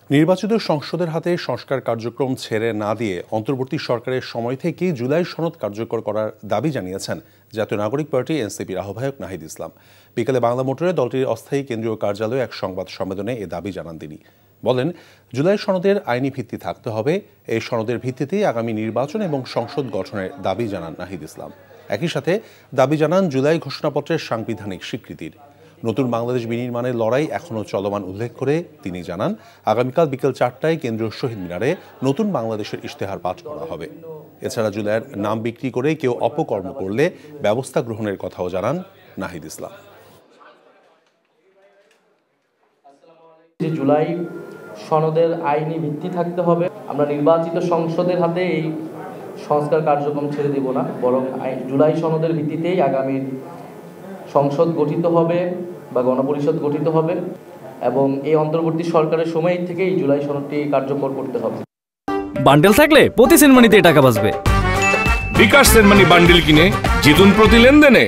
নির্বাচিত সংসদের হাতে সংস্কার কার্যক্রম ছেড়ে না দিয়ে অন্তর্বর্তী সরকারের সময় থেকেই জুলাই সনদ কার্যকর করার দাবি জানিয়েছেন জাতীয় নাগরিক পার্টি এনসিপির আহ্বায়ক নাহিদ ইসলাম। বিকেলে বাংলা মোটরে দলটির অস্থায়ী কেন্দ্রীয় কার্যালয়ে এক সংবাদ সম্মেলনে এ দাবি জানান তিনি। বলেন, জুলাই সনদের আইনি ভিত্তি থাকতে হবে। এই সনদের ভিত্তিতেই আগামী নির্বাচন এবং সংসদ গঠনের দাবি জানান নাহিদ ইসলাম। একই সাথে দাবি জানান জুলাই ঘোষণাপত্রের সাংবিধানিক স্বীকৃতির। নতুন বাংলাদেশ বিনির্মাণের লড়াই এখনও চলমান উল্লেখ করে তিনি জানান, আগামীকাল বিকেল 4টায় কেন্দ্রীয় শহীদ মিনারে নতুন বাংলাদেশের ইশতেহার পাঠ করা হবে। এছাড়া জুলাইয়ের নাম বিক্রি করে কেউ অপকর্ম করলে ব্যবস্থা গ্রহণের কথাও জানান নাহিদ ইসলাম। জুলাই সনদের আইনি ভিত্তি থাকতে হবে। আমরা নির্বাচিত সংসদের হাতে এই সংস্কার কার্যক্রম ছেড়ে দেব না, বরং জুলাই সনদের ভিত্তিতেই আগামী সংসদ গঠিত হবে বা গণপরিষদ গঠিত হবে এবং এই অন্তর্বর্তী সরকারের সময় থেকেই জুলাই সনদটি কার্যকর করতে হবে। বান্ডেল থাকলে প্রতি সেনমানিতে টাকা বাঁচবে। বিকাশ সেনমানি বান্ডেল কিনে জিতুন প্রতি লেনদেনে।